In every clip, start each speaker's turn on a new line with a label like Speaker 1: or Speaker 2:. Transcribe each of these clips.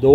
Speaker 1: 2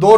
Speaker 2: 2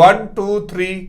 Speaker 2: 1 2 3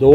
Speaker 1: 2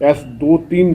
Speaker 3: 2-3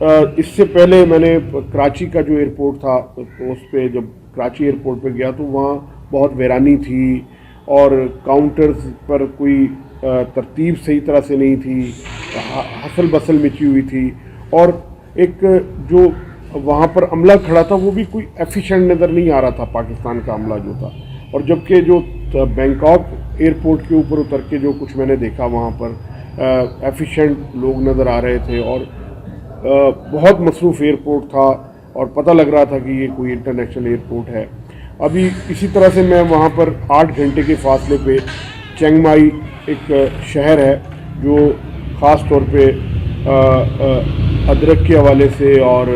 Speaker 3: اس سے پہلے میں نے کراچی کا جو ایئرپورٹ تھا اس پہ جب کراچی ایئرپورٹ پہ گیا تو وہاں بہت ویرانی تھی اور کاؤنٹرز پر کوئی ترتیب صحیح طرح سے نہیں تھی، حسل بسل مچی ہوئی تھی، اور ایک جو وہاں پر عملہ کھڑا تھا وہ بھی کوئی ایفیشینٹ نظر نہیں آ رہا تھا پاکستان کا عملہ جو تھا. اور جبکہ جو بینکاک ایئرپورٹ کے اوپر اتر کے جو کچھ میں نے دیکھا وہاں پر ایفیشینٹ لوگ نظر آ رہے تھے اور بہت مصروف ایئرپورٹ تھا اور پتہ لگ رہا تھا کہ یہ کوئی انٹرنیشنل ایئرپورٹ ہے. ابھی اسی طرح سے میں وہاں پر 8 گھنٹے کے فاصلے پہ چینگ مائی ایک شہر ہے جو خاص طور پہ ادرک کے حوالے سے اور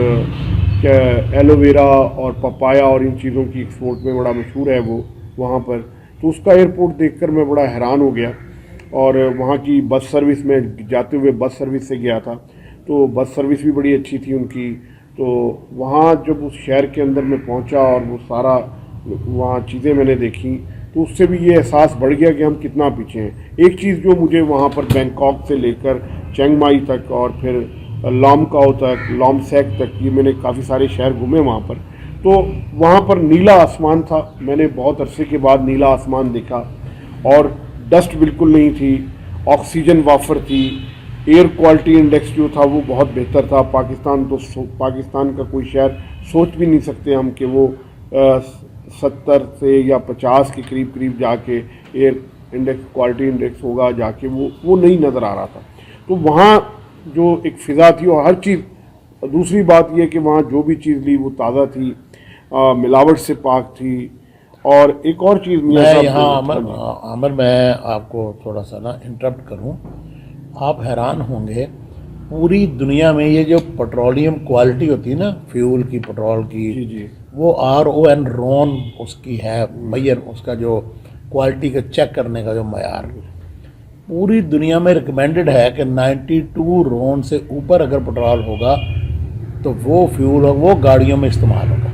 Speaker 3: ایلو ویرا اور پپایا اور ان چیزوں کی ایکسپورٹ میں بڑا مشہور ہے وہ وہاں پر. تو اس کا ایئرپورٹ دیکھ کر میں بڑا حیران ہو گیا. اور وہاں کی بس سروس میں جاتے ہوئے بس سروس سے گیا تھا تو بس سروس بھی بڑی اچھی تھی ان کی. تو وہاں جب اس شہر کے اندر میں پہنچا اور وہ سارا وہاں چیزیں میں نے دیکھی تو اس سے بھی یہ احساس بڑھ گیا کہ ہم کتنا پیچھے ہیں. ایک چیز جو مجھے وہاں پر بینکاک سے لے کر چینگ مائی تک اور پھر لامکاؤ تک لامسیک تک، یہ میں نے کافی سارے شہر گھومے وہاں پر، تو وہاں پر نیلا آسمان تھا. میں نے بہت عرصے کے بعد نیلا آسمان دیکھا اور ڈسٹ بالکل نہیں تھی، آکسیجن وافر تھی، ایئر کوالٹی انڈیکس جو تھا وہ بہت بہتر تھا. پاکستان کا کوئی شہر سوچ بھی نہیں سکتے ہم کہ وہ 70 سے یا 50 کے قریب جا کے ایئر انڈیکس کوالٹی انڈیکس ہوگا جا کے وہ نہیں نظر آ رہا تھا. تو وہاں جو ایک فضا تھی اور ہر چیز، دوسری بات یہ کہ وہاں جو بھی چیز لی وہ تازہ تھی، ملاوٹ سے پاک تھی. اور ایک اور چیز
Speaker 1: میں یہاں عامر میں آپ کو تھوڑا سا انٹرپٹ کروں. آپ حیران ہوں گے پوری دنیا میں یہ جو پٹرولیم کوالٹی ہوتی ہے نا، فیول کی، پٹرول کی،
Speaker 3: جی
Speaker 1: وہ RON رون اس کی ہے معیار، اس کا جو کوالٹی کا چیک کرنے کا جو معیار پوری دنیا میں ریکمینڈڈ ہے کہ 92 رون سے اوپر اگر پٹرول ہوگا تو وہ فیول وہ گاڑیوں میں استعمال ہوگا.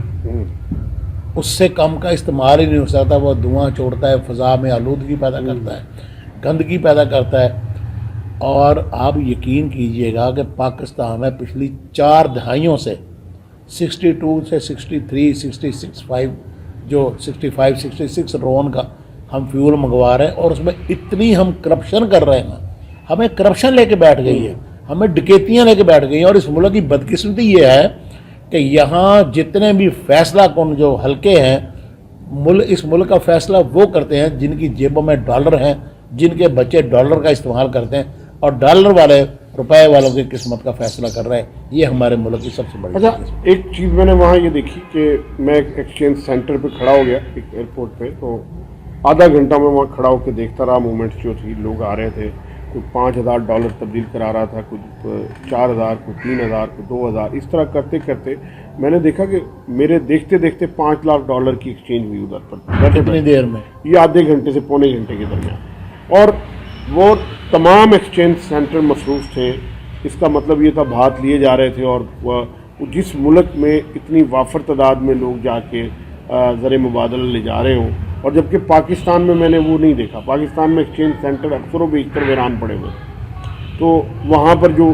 Speaker 1: اس سے کم کا استعمال ہی نہیں ہو سکتا. وہ دھواں چھوڑتا ہے، فضا میں آلودگی پیدا کرتا ہے، گندگی پیدا کرتا ہے. اور آپ یقین کیجئے گا کہ پاکستان میں پچھلی 4 دہائیوں سے 62 سے 63 66 جو 66 رون کا ہم فیول منگوا رہے ہیں اور اس میں اتنی ہم کرپشن کر رہے ہیں. ہمیں کرپشن لے کے بیٹھ گئی ہے، ہمیں ڈکیتیاں لے کے بیٹھ گئی ہیں. اور اس ملک کی بدقسمتی یہ ہے کہ یہاں جتنے بھی فیصلہ کن جو حلقے ہیں اس ملک کا فیصلہ وہ کرتے ہیں جن کی جیبوں میں ڈالر ہیں، جن کے بچے ڈالر کا استعمال کرتے ہیں، اور ڈالر والے روپے والوں کی قسمت کا فیصلہ کر رہے ہیں. یہ ہمارے ملک کی سب سے بڑی
Speaker 3: اچھا ایک چیز میں نے وہاں یہ دیکھی کہ میں ایک ایکسچینج سینٹر پہ کھڑا ہو گیا ایک ایئرپورٹ پہ، تو آدھا گھنٹہ میں وہاں کھڑا ہو کے دیکھتا رہا. موومنٹس جو تھی، لوگ آ رہے تھے، کوئی $5,000 تبدیل کرا رہا تھا، کوئی 4,000، کوئی 3,000، کوئی 2,000. اس طرح کرتے کرتے میں نے دیکھا کہ میرے دیکھتے دیکھتے $5,00,000 کی ایکسچینج ہوئی ادھر پر
Speaker 1: کتنی دیر میں،
Speaker 3: یہ آدھے گھنٹے سے پونے گھنٹے کے درمیان. اور وہ تمام ایکسچینج سینٹر مصروف تھے. اس کا مطلب یہ تھا بھات لیے جا رہے تھے. اور جس ملک میں اتنی وافر تعداد میں لوگ جا کے زر مبادلہ لے جا رہے ہوں، اور جبکہ پاکستان میں نے وہ نہیں دیکھا. پاکستان میں ایکسچینج سینٹر اکثر و بیشتر ویران پڑے ہوئے. تو وہاں پر جو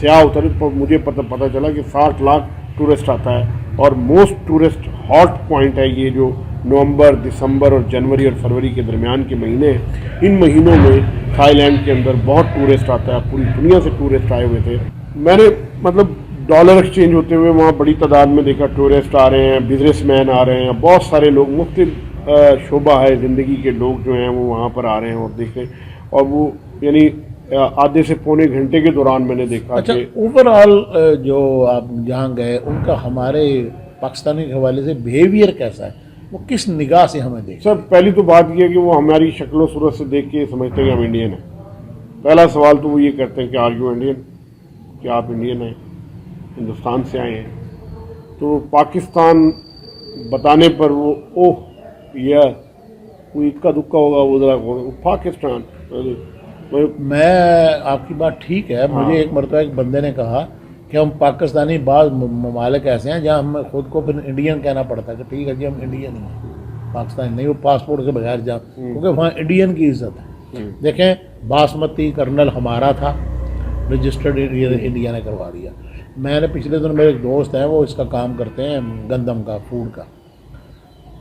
Speaker 3: سیاح اترے مجھے پتہ چلا کہ 60 لاکھ ٹورسٹ آتا ہے. اور موسٹ ٹورسٹ ہاٹ پوائنٹ ہے یہ جو نومبر، دسمبر اور جنوری اور فروری کے درمیان کے مہینے ہیں. ان مہینوں میں تھائی لینڈ کے اندر بہت ٹورسٹ آتا ہے. پوری دنیا سے ٹورسٹ آئے ہوئے تھے. میں نے مطلب ڈالر ایکسچینج ہوتے ہوئے وہاں بڑی تعداد میں دیکھا. ٹورسٹ آ رہے ہیں، بزنس مین آ رہے ہیں، بہت سارے لوگ، مختلف شعبہ ہے زندگی کے لوگ جو ہیں وہ وہاں پر آ رہے ہیں اور دیکھیں. اور وہ یعنی آدھے سے پونے گھنٹے کے دوران میں نے دیکھا.
Speaker 1: اچھا اوور آل جو آپ جہاں گئے ان کا ہمارے پاکستانی کے حوالے سے بیہیویئر کیسا ہے؟ وہ کس نگاہ سے ہمیں دیکھ؟
Speaker 3: سر پہلی تو بات یہ ہے کہ وہ ہماری شکل و صورت سے دیکھ کے سمجھتے ہیں کہ ہم انڈین ہیں. پہلا سوال تو وہ یہ کرتے ہیں کہ آر یو انڈین، کیا آپ انڈین ہیں، ہندوستان سے آئے ہیں؟ تو پاکستان بتانے پر وہ اوہ یا کوئی اکا دکا ہوگا وہ ذرا پاکستان.
Speaker 1: میں آپ کی بات ٹھیک ہے. مجھے ایک مرتبہ ایک بندے نے کہا کہ ہم پاکستانی بعض ممالک ایسے ہیں جہاں ہمیں خود کو پھر انڈین کہنا پڑتا ہے کہ ٹھیک ہے جی ہم انڈین ہیں، پاکستانی نہیں. وہ پاسپورٹ کے بغیر جا، کیونکہ وہاں انڈین کی عزت ہے. دیکھیں باسمتی کرنل ہمارا تھا، رجسٹرڈ انڈیا نے کروا دیا. میں نے پچھلے دن میرے ایک دوست ہیں وہ اس کا کام کرتے ہیں گندم کا فوڈ کا،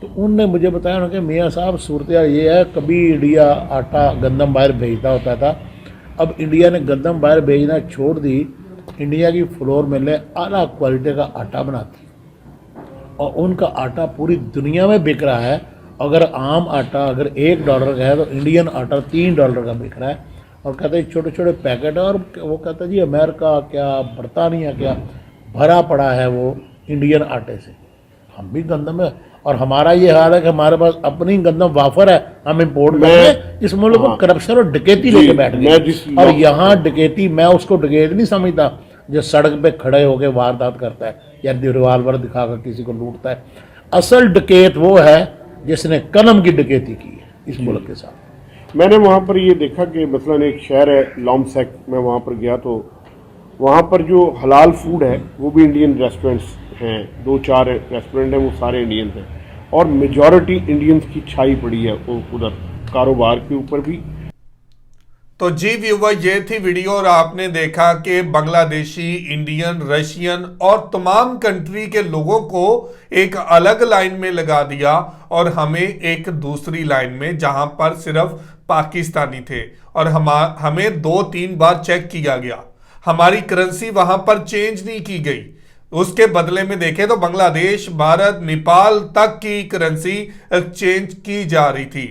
Speaker 1: تو ان نے مجھے بتایا انہوں نے کہ میاں صاحب صورتحال یہ ہے، کبھی انڈیا آٹا گندم باہر بھیجتا ہوتا تھا، اب انڈیا نے گندم باہر بھیجنا چھوڑ دی، انڈیا کی فلور ملیں اعلیٰ کوالٹی کا آٹا بناتی اور ان کا آٹا پوری دنیا میں بک رہا ہے۔ اگر عام آٹا اگر $1 کا ہے تو انڈین آٹا $3 کا بک رہا ہے، اور کہتے ہیں چھوٹے چھوٹے پیکٹ ہیں، اور وہ کہتا ہے جی امریکہ کیا برطانیہ کیا بھرا پڑا ہے وہ انڈین آٹے سے۔ ہم بھی گندم ہے، اور ہمارا یہ حال ہے کہ ہمارے پاس اپنی گندم وافر ہے، ہم امپورٹ کرتے ہیں، اس ملک کو کرپشن اور ڈکیتی لے کے بیٹھ گئے، اور یہاں ڈکیتی میں اس کو ڈکیت نہیں سمجھتا جو سڑک پہ کھڑے ہو کے واردات کرتا ہے یا ریوالور دکھا کر کسی کو لوٹتا ہے۔ اصل ڈکیت وہ ہے جس نے قلم کی ڈکیتی کی ہے اس ملک کے ساتھ۔
Speaker 3: میں نے وہاں پر یہ دیکھا کہ مثلاً ایک شہر ہے لامسیک، میں وہاں پر گیا تو وہاں پر جو حلال فوڈ ہے وہ بھی انڈین ریسٹورنٹس ہیں، 2-4 ریسٹورنٹ ہیں، وہ سارے انڈین ہیں، اور میجورٹی انڈینز کی چھائی پڑی ہے وہ ادھر کاروبار کے اوپر بھی۔
Speaker 2: تو جی ویور، یہ تھی ویڈیو، اور آپ نے دیکھا کہ بنگلہ دیشی، انڈین، رشین اور تمام کنٹری کے لوگوں کو ایک الگ لائن میں لگا دیا اور ہمیں ایک دوسری لائن میں، جہاں پر صرف پاکستانی تھے، اور ہمیں 2-3 بار چیک کیا گیا، ہماری کرنسی وہاں پر چینج نہیں کی گئی۔ اس کے بدلے میں دیکھیں تو بنگلہ دیش، بھارت، نیپال تک کی کرنسی ایکسچینج کی جا رہی تھی۔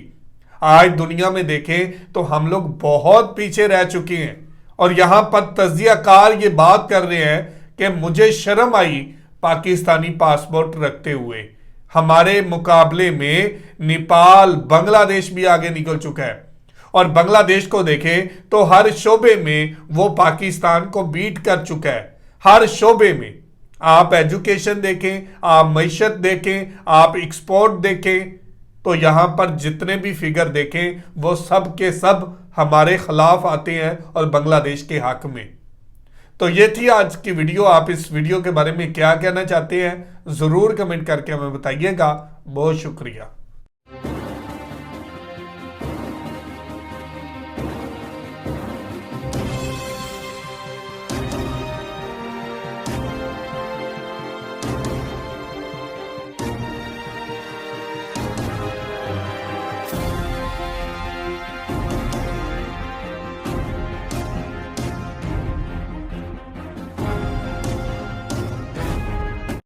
Speaker 2: آج دنیا میں دیکھیں تو ہم لوگ بہت پیچھے رہ چکے ہیں، اور یہاں پر تجزیہ کار یہ بات کر رہے ہیں کہ مجھے شرم آئی پاکستانی پاسپورٹ رکھتے ہوئے۔ ہمارے مقابلے میں نیپال، بنگلہ دیش بھی آگے نکل چکا ہے، اور بنگلہ دیش کو دیکھیں تو ہر شعبے میں وہ پاکستان کو بیٹ کر چکا ہے، ہر شعبے میں۔ آپ ایجوکیشن دیکھیں، آپ معیشت دیکھیں، آپ ایکسپورٹ دیکھیں، تو یہاں پر جتنے بھی فگر دیکھیں وہ سب کے سب ہمارے خلاف آتے ہیں اور بنگلہ دیش کے حق میں۔ تو یہ تھی آج کی ویڈیو۔ آپ اس ویڈیو کے بارے میں کیا کہنا چاہتے ہیں ضرور کمنٹ کر کے ہمیں بتائیے گا۔ بہت شکریہ۔